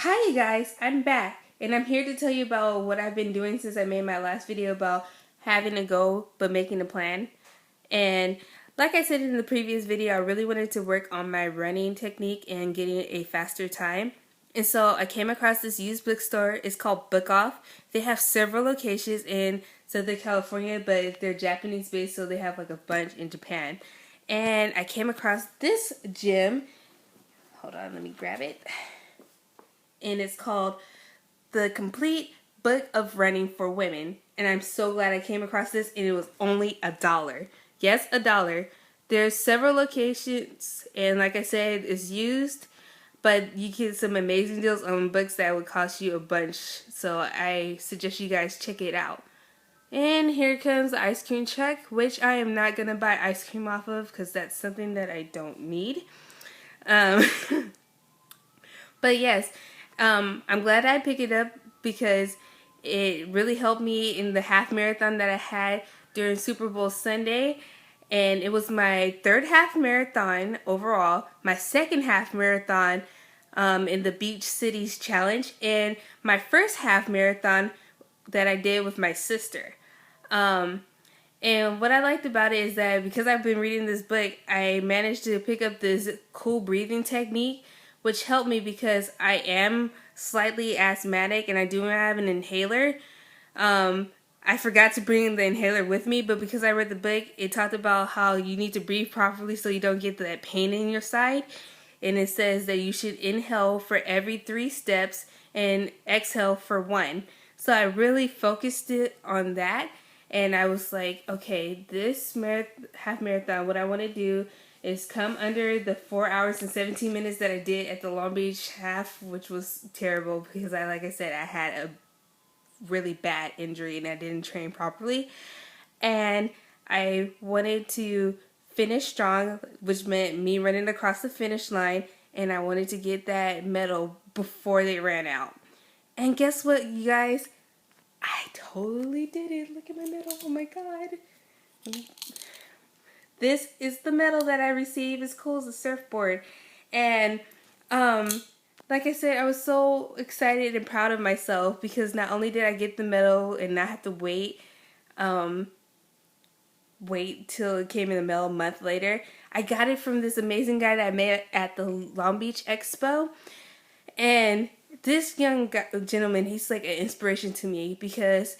Hi you guys, I'm back and I'm here to tell you about what I've been doing since I made my last video about having a goal but making a plan. And like I said in the previous video, I really wanted to work on my running technique and getting a faster time. And so I came across this used bookstore. It's called Book Off. They have several locations in Southern California, but they're Japanese based, so they have like a bunch in Japan. And I came across this gym. Hold on, let me grab it. And it's called The Complete Book of Running for Women. And I'm so glad I came across this, and it was only $1. Yes, $1. There's several locations, and like I said, it's used, but you get some amazing deals on books that would cost you a bunch. So I suggest you guys check it out. And here comes the ice cream truck, which I am not going to buy ice cream off of because that's something that I don't need. Um, but yes, I'm glad I picked it up because it really helped me in the half marathon that I had during Super Bowl Sunday. And it was my third half marathon overall, my second half marathon in the Beach Cities Challenge, and my first half marathon that I did with my sister. And what I liked about it is that because I've been reading this book, I managed to pick up this cool breathing technique, which helped me because I am slightly asthmatic and I do have an inhaler. I forgot to bring the inhaler with me, but because I read the book, it talked about how you need to breathe properly so you don't get that pain in your side. And it says that you should inhale for every 3 steps and exhale for 1. So I really focused it on that. And I was like, okay, this half marathon, what I want to do is come under the 4 hours and 17 minutes that I did at the Long Beach half, which was terrible because like I said, I had a really bad injury and I didn't train properly. And I wanted to finish strong, which meant me running across the finish line, and I wanted to get that medal before they ran out. And guess what, you guys? I totally did it. Look at my medal. Oh my god. This is the medal that I received. It's cool as a surfboard. And like I said, I was so excited and proud of myself because not only did I get the medal and not have to wait till it came in the mail a month later, I got it from this amazing guy that I met at the Long Beach Expo. And this young gentleman, he's like an inspiration to me because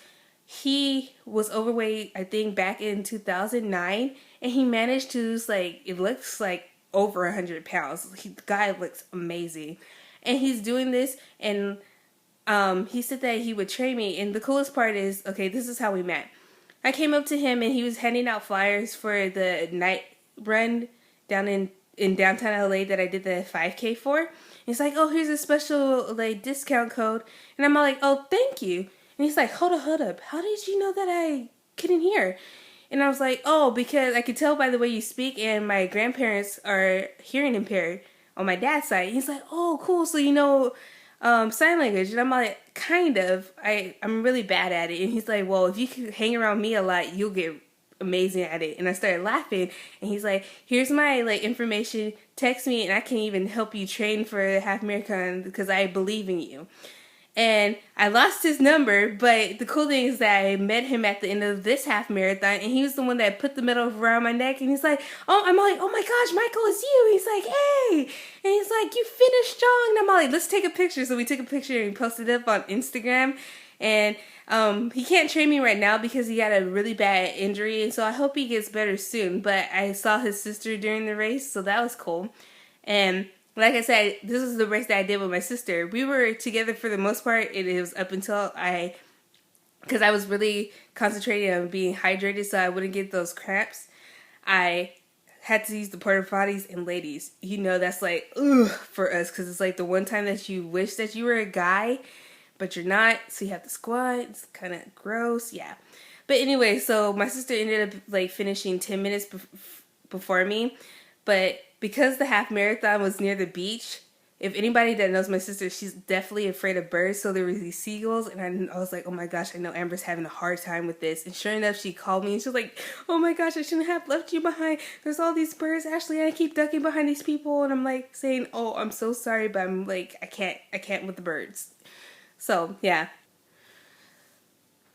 he was overweight, I think, back in 2009, and he managed to lose, like, it looks like over 100 pounds. The guy looks amazing. And he's doing this, and he said that he would train me. And the coolest part is, okay, this is how we met. I came up to him, and he was handing out flyers for the night run down in downtown LA that I did the 5K for. He's like, oh, here's a special like discount code. And I'm all like, oh, thank you. And he's like, hold up. How did you know that I couldn't hear? And I was like, oh, because I could tell by the way you speak, and my grandparents are hearing impaired on my dad's side. And he's like, oh, cool. So you know sign language. And I'm like, kind of. I'm really bad at it. And he's like, well, if you can hang around me a lot, you'll get amazing at it. And I started laughing, and he's like, here's my like information, text me and I can even help you train for the half marathon because I believe in you. And I lost his number, but the cool thing is that I met him at the end of this half marathon, and he was the one that put the medal around my neck. And he's like, oh, I'm like, oh my gosh, Michael, it's you. He's like, hey. And he's like, you finished strong. And I'm like, let's take a picture. So we took a picture and posted it up on Instagram. And he can't train me right now because he had a really bad injury, and so I hope he gets better soon. But I saw his sister during the race, so that was cool. And like I said, this is the race that I did with my sister. We were together for the most part. It was up until because I was really concentrating on being hydrated so I wouldn't get those cramps. I had to use the porta potties, and ladies, you know that's like, ugh, for us, because it's like the one time that you wish that you were a guy, but you're not, so you have to squat. It's kind of gross, yeah. But anyway, so my sister ended up like finishing 10 minutes before me, but because the half marathon was near the beach, if anybody that knows my sister, she's definitely afraid of birds. So there were these seagulls, and I was like, oh my gosh, I know Amber's having a hard time with this. And sure enough, she called me and she was like, oh my gosh, I shouldn't have left you behind. There's all these birds, Ashley, and I keep ducking behind these people. And I'm like saying, oh, I'm so sorry, but I'm like, I can't with the birds. So yeah.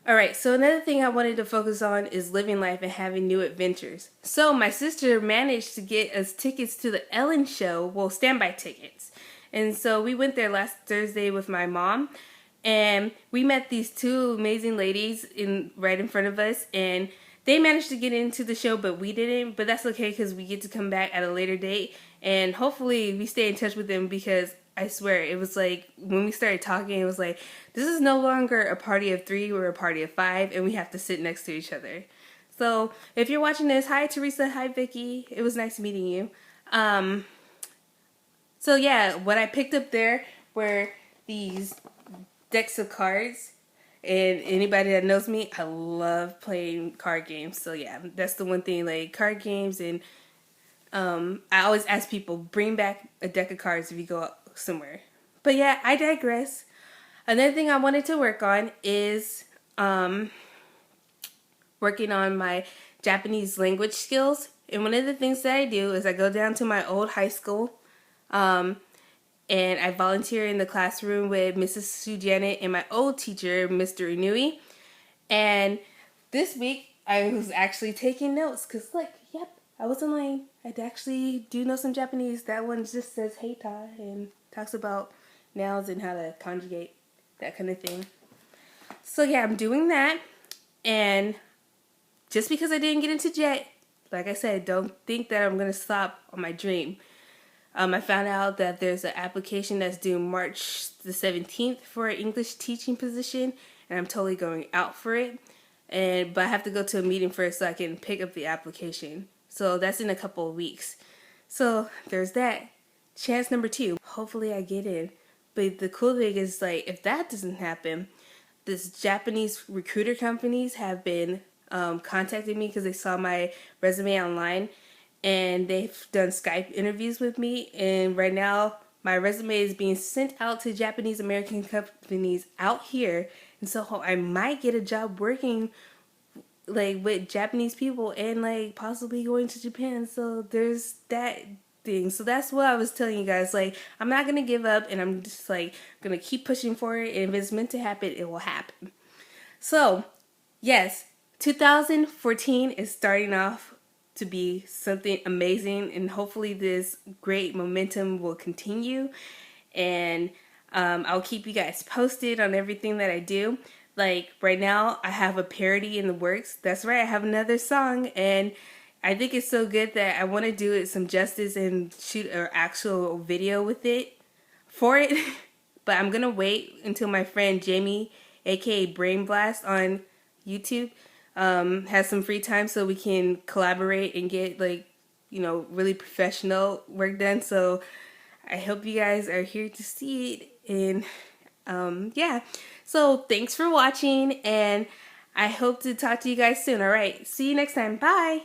Alright, so another thing I wanted to focus on is living life and having new adventures. So my sister managed to get us tickets to the Ellen show, well, standby tickets. And so we went there last Thursday with my mom, and we met these two amazing ladies right in front of us, and they managed to get into the show, but we didn't. But that's okay because we get to come back at a later date, and hopefully we stay in touch with them, because I swear, it was like, when we started talking, it was like, this is no longer a party of 3, we're a party of 5, and we have to sit next to each other. So, if you're watching this, hi Teresa, hi Vicky, it was nice meeting you. So yeah, what I picked up there were these decks of cards, and anybody that knows me, I love playing card games, so yeah, that's the one thing, like, card games, and I always ask people, bring back a deck of cards if you go somewhere. But yeah, I digress. Another thing I wanted to work on is working on my Japanese language skills. And one of the things that I do is I go down to my old high school, and I volunteer in the classroom with Mrs. Sue Janet and my old teacher, Mr. Inui. And this week I was actually taking notes, because like, yep, I wasn't lying. I actually do know some Japanese. That one just says heita and talks about nouns and how to conjugate, that kind of thing. So yeah, I'm doing that. And just because I didn't get into JET, like I said, don't think that I'm going to stop on my dream. I found out that there's an application that's due March the 17th for an English teaching position, and I'm totally going out for it. But I have to go to a meeting first so I can pick up the application. So that's in a couple of weeks. So there's that. Chance number 2. Hopefully I get in. But the cool thing is, like, if that doesn't happen, this Japanese recruiter companies have been contacting me because they saw my resume online, and they've done Skype interviews with me. And right now, my resume is being sent out to Japanese American companies out here. And so I might get a job working like with Japanese people and like possibly going to Japan. So there's that thing. So that's what I was telling you guys. Like, I'm not gonna give up, and I'm just like gonna keep pushing for it. And if it's meant to happen, it will happen. So yes, 2014 is starting off to be something amazing, and hopefully this great momentum will continue. And I'll keep you guys posted on everything that I do. Like, right now, I have a parody in the works. That's right, I have another song, and I think it's so good that I want to do it some justice and shoot an actual video with it, for it. But I'm going to wait until my friend Jamie, aka Brain Blast on YouTube, has some free time so we can collaborate and get, like, you know, really professional work done. So I hope you guys are here to see it. And yeah, so thanks for watching, and I hope to talk to you guys soon. All right, see you next time. Bye.